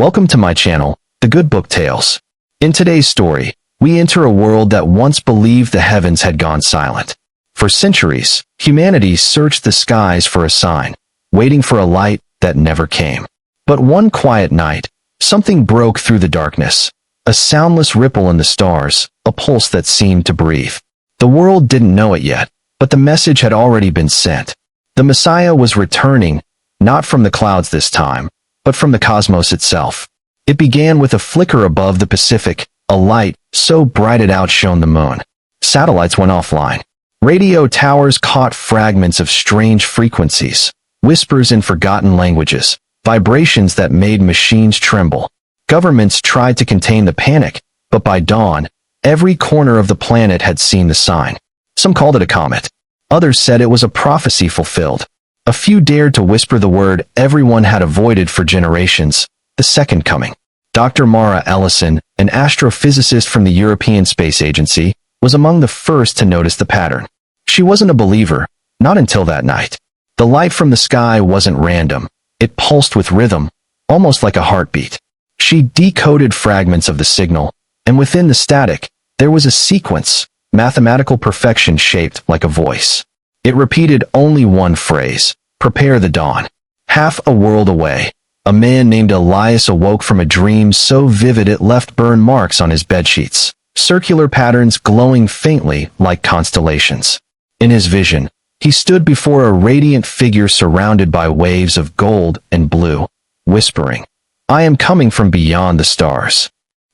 Welcome to my channel, The Good Book Tales. In today's story, we enter a world that once believed the heavens had gone silent. For centuries, humanity searched the skies for a sign, waiting for a light that never came. But one quiet night, something broke through the darkness. A soundless ripple in the stars, a pulse that seemed to breathe. The world didn't know it yet, but the message had already been sent. The Messiah was returning, not from the clouds this time, but from the cosmos itself. It began with a flicker above the Pacific, a light so bright it outshone the moon. Satellites went offline. Radio towers caught fragments of strange frequencies, whispers in forgotten languages, vibrations that made machines tremble. Governments tried to contain the panic, but by dawn, every corner of the planet had seen the sign. Some called it a comet. Others said it was a prophecy fulfilled. A few dared to whisper the word everyone had avoided for generations, the second coming. Dr. Ellison, an astrophysicist from the European Space Agency, was among the first to notice the pattern. She wasn't a believer, not until that night. The light from the sky wasn't random. It pulsed with rhythm, almost like a heartbeat. She decoded fragments of the signal, and within the static, there was a sequence, mathematical perfection shaped like a voice. It repeated only one phrase: prepare the dawn. Half a world away, a man named Elias awoke from a dream so vivid it left burn marks on his bedsheets, circular patterns glowing faintly like constellations. In his vision, he stood before a radiant figure surrounded by waves of gold and blue, whispering, "I am coming from beyond the stars."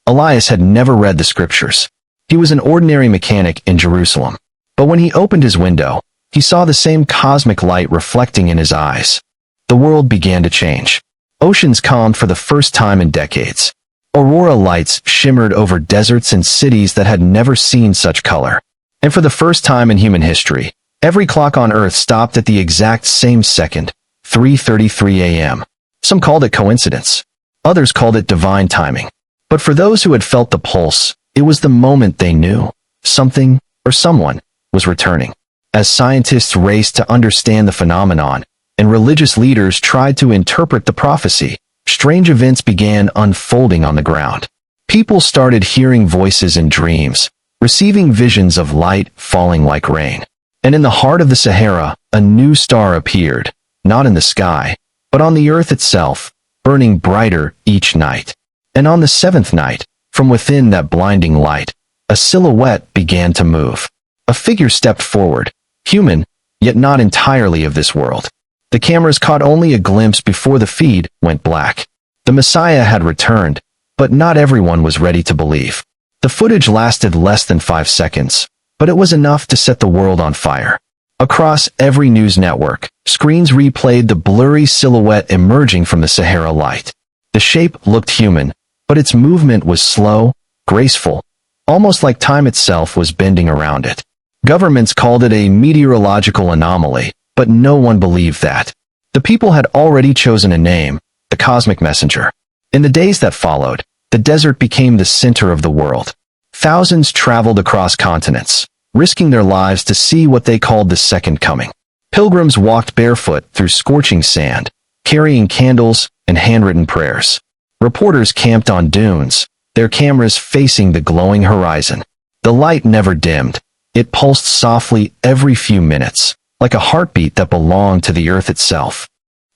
Elias had never read the scriptures. He was an ordinary mechanic in Jerusalem. But when he opened his window, he saw the same cosmic light reflecting in his eyes. The world began to change. Oceans calmed for the first time in decades. Aurora lights shimmered over deserts and cities that had never seen such color. And for the first time in human history, every clock on Earth stopped at the exact same second, 3:33 a.m. Some called it coincidence. Others called it divine timing. But for those who had felt the pulse, it was the moment they knew something, or someone, was returning. As scientists raced to understand the phenomenon, and religious leaders tried to interpret the prophecy, strange events began unfolding on the ground. People started hearing voices in dreams, receiving visions of light falling like rain. And in the heart of the Sahara, a new star appeared, not in the sky, but on the earth itself, burning brighter each night. And on the seventh night, from within that blinding light, a silhouette began to move. A figure stepped forward, human, yet not entirely of this world. The cameras caught only a glimpse before the feed went black. The Messiah had returned, but not everyone was ready to believe. The footage lasted less than 5 seconds, but it was enough to set the world on fire. Across every news network, screens replayed the blurry silhouette emerging from the Sahara light. The shape looked human, but its movement was slow, graceful, almost like time itself was bending around it. Governments called it a meteorological anomaly, but no one believed that. The people had already chosen a name, the cosmic messenger. In the days that followed, the desert became the center of the world. Thousands traveled across continents, risking their lives to see what they called the second coming. Pilgrims walked barefoot through scorching sand, carrying candles and handwritten prayers. Reporters camped on dunes, their cameras facing the glowing horizon. The light never dimmed. It pulsed softly every few minutes, like a heartbeat that belonged to the earth itself.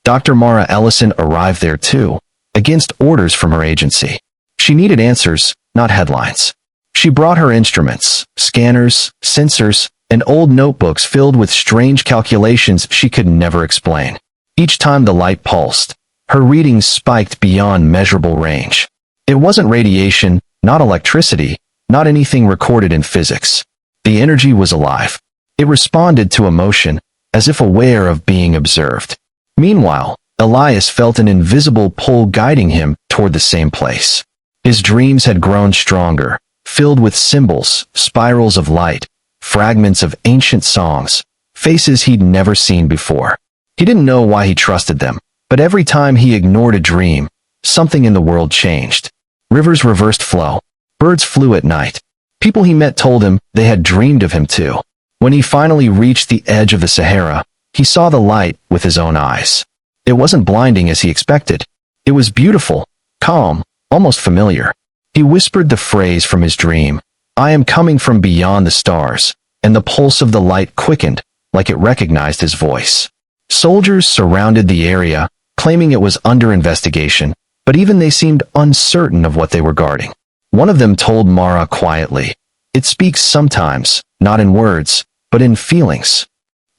Dr. Ellison arrived there too, against orders from her agency. She needed answers, not headlines. She brought her instruments, scanners, sensors, and old notebooks filled with strange calculations she could never explain. Each time the light pulsed, her readings spiked beyond measurable range. It wasn't radiation, not electricity, not anything recorded in physics. The energy was alive. It responded to emotion, as if aware of being observed. Meanwhile, Elias felt an invisible pull guiding him toward the same place. His dreams had grown stronger, filled with symbols, spirals of light, fragments of ancient songs, faces he'd never seen before. He didn't know why he trusted them, but every time he ignored a dream, something in the world changed. Rivers reversed flow. Birds flew at night. People he met told him they had dreamed of him too. When he finally reached the edge of the Sahara, he saw the light with his own eyes. It wasn't blinding as he expected. It was beautiful, calm, almost familiar. He whispered the phrase from his dream, "I am coming from beyond the stars," and the pulse of the light quickened, like it recognized his voice. Soldiers surrounded the area, claiming it was under investigation, but even they seemed uncertain of what they were guarding. One of them told Mara quietly, "It speaks sometimes, not in words, but in feelings."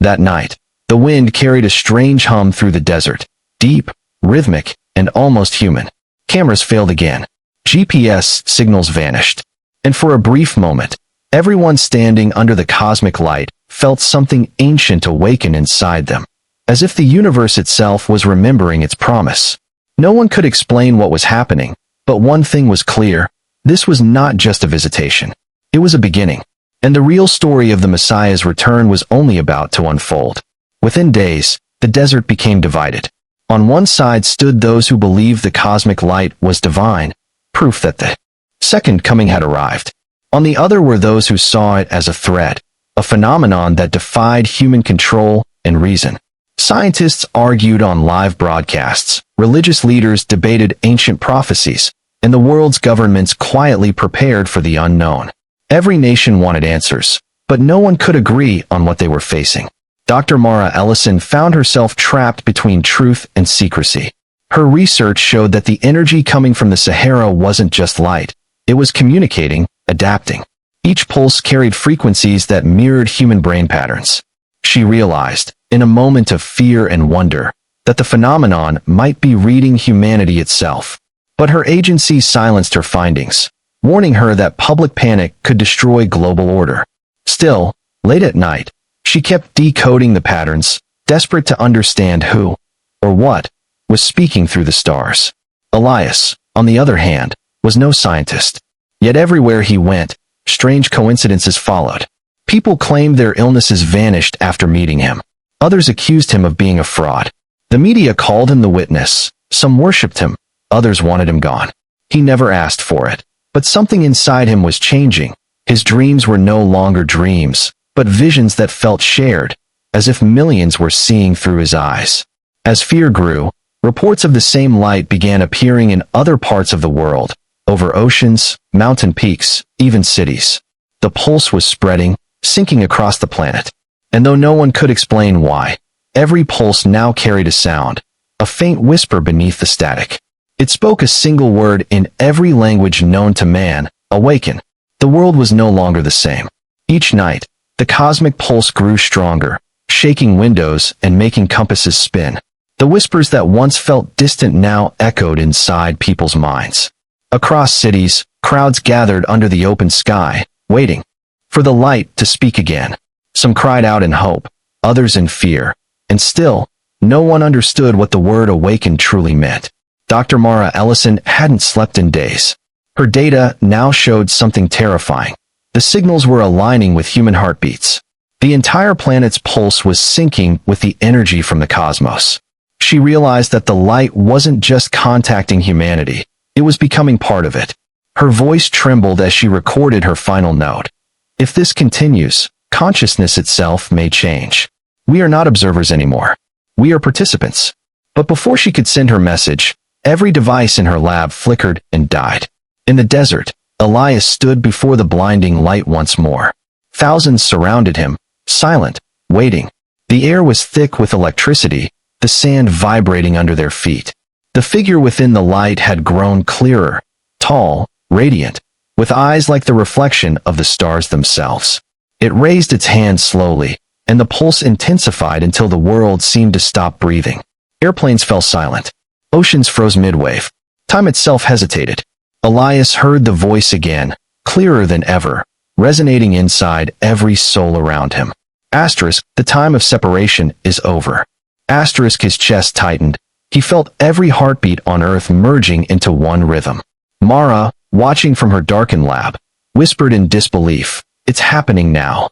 That night, the wind carried a strange hum through the desert, deep, rhythmic, and almost human. Cameras failed again. GPS signals vanished. And for a brief moment, everyone standing under the cosmic light felt something ancient awaken inside them, as if the universe itself was remembering its promise. No one could explain what was happening, but one thing was clear: this was not just a visitation. It was a beginning, and the real story of the Messiah's return was only about to unfold. Within days, the desert became divided. On one side stood those who believed the cosmic light was divine, proof that the second coming had arrived. On the other were those who saw it as a threat, a phenomenon that defied human control and reason. Scientists argued on live broadcasts, religious leaders debated ancient prophecies, and the world's governments quietly prepared for the unknown. Every nation wanted answers, but no one could agree on what they were facing. Dr. Mara Ellison found herself trapped between truth and secrecy. Her research showed that the energy coming from the Sahara wasn't just light. It was communicating, adapting. Each pulse carried frequencies that mirrored human brain patterns. She realized, in a moment of fear and wonder, that the phenomenon might be reading humanity itself. But her agency silenced her findings, warning her that public panic could destroy global order. Still, late at night, she kept decoding the patterns, desperate to understand who, or what, was speaking through the stars. Elias, on the other hand, was no scientist. Yet everywhere he went, strange coincidences followed. People claimed their illnesses vanished after meeting him. Others accused him of being a fraud. The media called him the witness. Some worshipped him. Others wanted him gone. He never asked for it. But something inside him was changing. His dreams were no longer dreams, but visions that felt shared, as if millions were seeing through his eyes. As fear grew, reports of the same light began appearing in other parts of the world, over oceans, mountain peaks, even cities. The pulse was spreading, sinking across the planet. And though no one could explain why, every pulse now carried a sound, a faint whisper beneath the static. It spoke a single word in every language known to man: awaken. The world was no longer the same. Each night, the cosmic pulse grew stronger, shaking windows and making compasses spin. The whispers that once felt distant now echoed inside people's minds. Across cities, crowds gathered under the open sky, waiting for the light to speak again. Some cried out in hope, others in fear, and still, no one understood what the word awaken truly meant. Dr. Mara Ellison hadn't slept in days. Her data now showed something terrifying. The signals were aligning with human heartbeats. The entire planet's pulse was syncing with the energy from the cosmos. She realized that the light wasn't just contacting humanity, it was becoming part of it. Her voice trembled as she recorded her final note. If this continues, consciousness itself may change. We are not observers anymore. We are participants. But before she could send her message, every device in her lab flickered and died. In the desert, Elias stood before the blinding light once more. Thousands surrounded him, silent, waiting. The air was thick with electricity, the sand vibrating under their feet. The figure within the light had grown clearer, tall, radiant, with eyes like the reflection of the stars themselves. It raised its hand slowly, and the pulse intensified until the world seemed to stop breathing. Airplanes fell silent. Oceans froze midwave. Time itself hesitated. Elias heard the voice again, clearer than ever, resonating inside every soul around him. Asterisk, the time of separation is over. Asterisk, his chest tightened. He felt every heartbeat on Earth merging into one rhythm. Mara, watching from her darkened lab, whispered in disbelief, "It's happening now."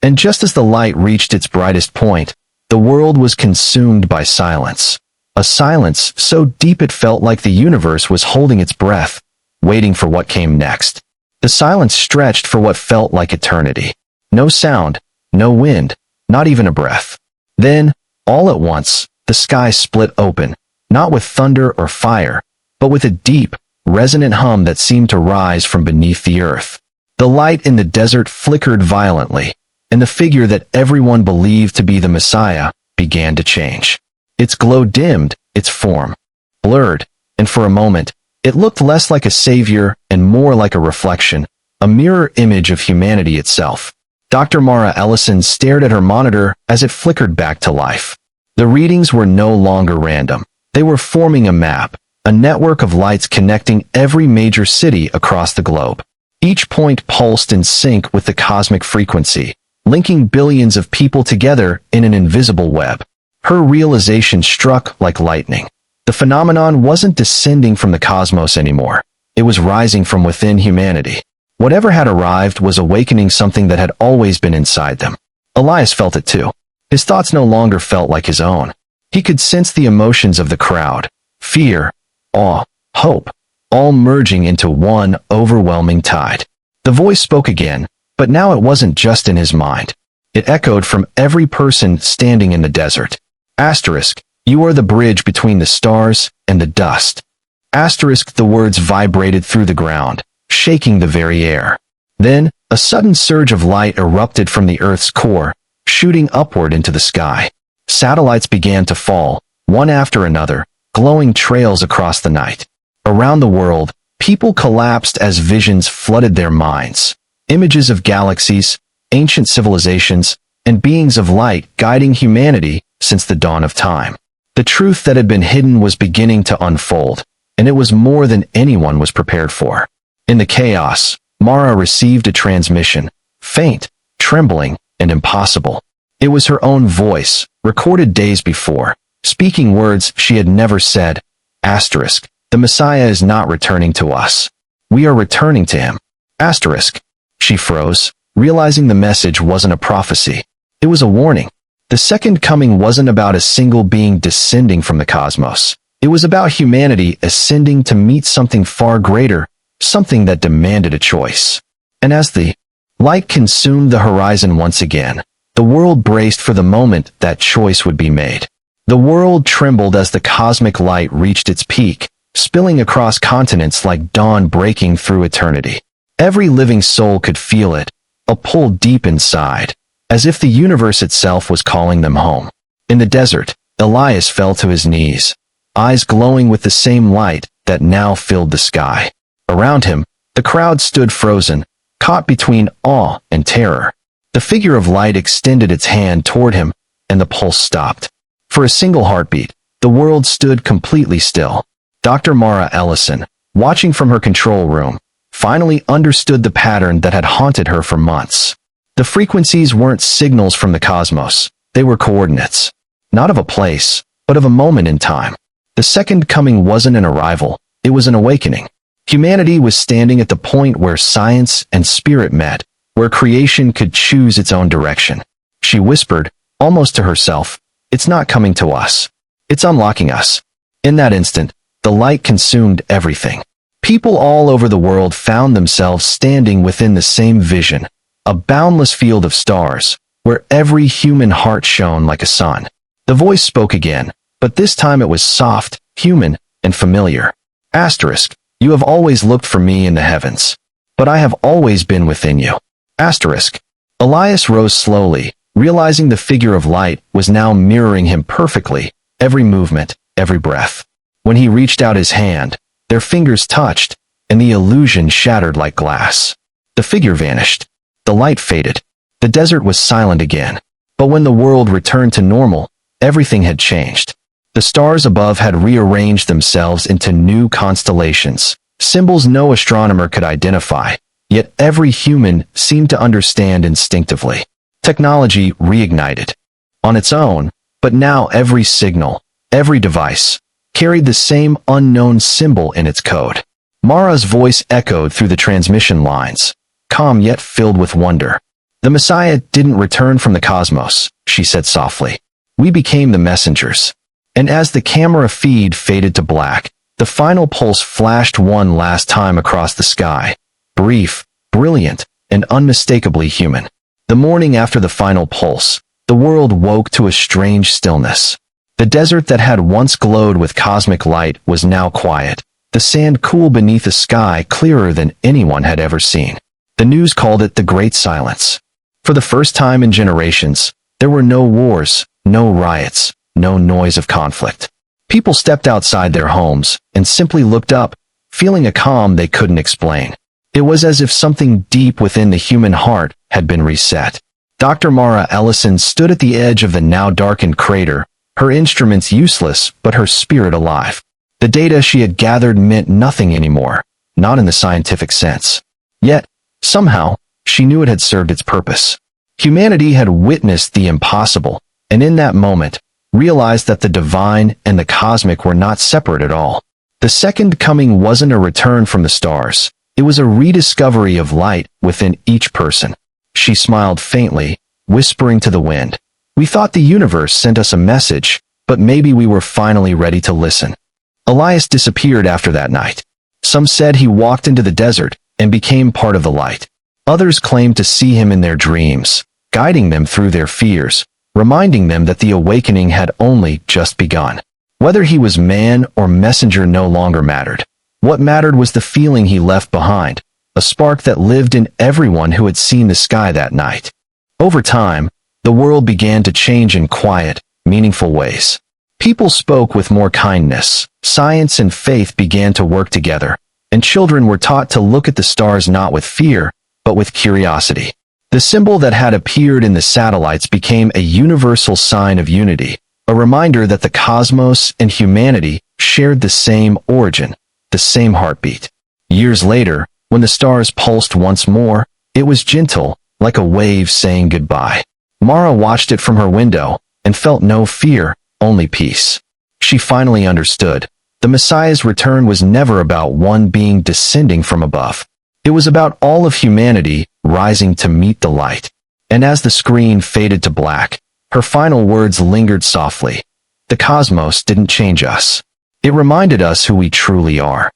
And just as the light reached its brightest point, the world was consumed by silence. A silence so deep it felt like the universe was holding its breath, waiting for what came next. The silence stretched for what felt like eternity. No sound, no wind, not even a breath. Then, all at once, the sky split open, not with thunder or fire, but but with a deep, resonant hum that seemed to rise from beneath the earth. The light in the desert flickered violently, and the figure that everyone believed to be the Messiah began to change. Its glow dimmed, its form blurred, and for a moment, it looked less like a savior and more like a reflection, a mirror image of humanity itself. Dr. Mara Ellison stared at her monitor as it flickered back to life. The readings were no longer random. They were forming a map, a network of lights connecting every major city across the globe. Each point pulsed in sync with the cosmic frequency, linking billions of people together in an invisible web. Her realization struck like lightning. The phenomenon wasn't descending from the cosmos anymore. It was rising from within humanity. Whatever had arrived was awakening something that had always been inside them. Elias felt it too. His thoughts no longer felt like his own. He could sense the emotions of the crowd, fear, awe, hope, all merging into one overwhelming tide. The voice spoke again, but now it wasn't just in his mind. It echoed from every person standing in the desert. Asterisk, you are the bridge between the stars and the dust. Asterisk, the words vibrated through the ground, shaking the very air. Then, a sudden surge of light erupted from the Earth's core, shooting upward into the sky. Satellites began to fall, one after another, glowing trails across the night. Around the world, people collapsed as visions flooded their minds. Images of galaxies, ancient civilizations, and beings of light guiding humanity since the dawn of time. The truth that had been hidden was beginning to unfold, and it was more than anyone was prepared for. In the chaos, Mara received a transmission, faint, trembling, and impossible. It was her own voice, recorded days before, speaking words she had never said. Asterisk, the Messiah is not returning to us. We are returning to him. Asterisk. She froze, realizing the message wasn't a prophecy. It was a warning. The second coming wasn't about a single being descending from the cosmos. It was about humanity ascending to meet something far greater, something that demanded a choice. And as the light consumed the horizon once again, the world braced for the moment that choice would be made. The world trembled as the cosmic light reached its peak, spilling across continents like dawn breaking through eternity. Every living soul could feel it, a pull deep inside, as if the universe itself was calling them home. In the desert, Elias fell to his knees, eyes glowing with the same light that now filled the sky. Around him, the crowd stood frozen, caught between awe and terror. The figure of light extended its hand toward him, and the pulse stopped. For a single heartbeat, the world stood completely still. Dr. Mara Ellison, watching from her control room, finally understood the pattern that had haunted her for months. The frequencies weren't signals from the cosmos. They were coordinates. Not of a place, but of a moment in time. The second coming wasn't an arrival. It was an awakening. Humanity was standing at the point where science and spirit met, where creation could choose its own direction. She whispered, almost to herself, "It's not coming to us. It's unlocking us." In that instant, the light consumed everything. People all over the world found themselves standing within the same vision, a boundless field of stars, where every human heart shone like a sun. The voice spoke again, but this time it was soft, human, and familiar. Asterisk, you have always looked for me in the heavens, but I have always been within you. Asterisk. Elias rose slowly, realizing the figure of light was now mirroring him perfectly, every movement, every breath. When he reached out his hand, their fingers touched, and the illusion shattered like glass. The figure vanished. The light faded. The desert was silent again. But when the world returned to normal, everything had changed. The stars above had rearranged themselves into new constellations, symbols no astronomer could identify, yet every human seemed to understand instinctively. Technology reignited. On its own, but now every signal, every device, carried the same unknown symbol in its code. Mara's voice echoed through the transmission lines, calm yet filled with wonder. "The Messiah didn't return from the cosmos," she said softly. "We became the messengers." And as the camera feed faded to black, the final pulse flashed one last time across the sky, brief, brilliant, and unmistakably human. The morning after the final pulse, the world woke to a strange stillness. The desert that had once glowed with cosmic light was now quiet. the sand cool beneath a sky clearer than anyone had ever seen. The news called it the Great Silence. For the first time in generations, there were no wars, no riots, no noise of conflict. People stepped outside their homes and simply looked up, feeling a calm they couldn't explain. It was as if something deep within the human heart had been reset. Dr. Mara Ellison stood at the edge of the now darkened crater, her instruments useless but her spirit alive. The data she had gathered meant nothing anymore, not in the scientific sense. Yet, somehow, she knew it had served its purpose. Humanity had witnessed the impossible, and in that moment, realized that the divine and the cosmic were not separate at all. The second coming wasn't a return from the stars. It was a rediscovery of light within each person. She smiled faintly, whispering to the wind. We thought the universe sent us a message, but maybe we were finally ready to listen. Elias disappeared after that night. Some said he walked into the desert and became part of the light. Others claimed to see him in their dreams, guiding them through their fears, reminding them that the awakening had only just begun. Whether he was man or messenger no longer mattered. What mattered was the feeling he left behind, a spark that lived in everyone who had seen the sky that night. Over time, the world began to change in quiet, meaningful ways. People spoke with more kindness, science and faith began to work together, and children were taught to look at the stars not with fear, but with curiosity. The symbol that had appeared in the satellites became a universal sign of unity, a reminder that the cosmos and humanity shared the same origin, the same heartbeat. Years later, when the stars pulsed once more, it was gentle, like a wave saying goodbye. Mara watched it from her window and felt no fear, only peace. She finally understood. The Messiah's return was never about one being descending from above. It was about all of humanity rising to meet the light. And as the screen faded to black, her final words lingered softly. The cosmos didn't change us. It reminded us who we truly are.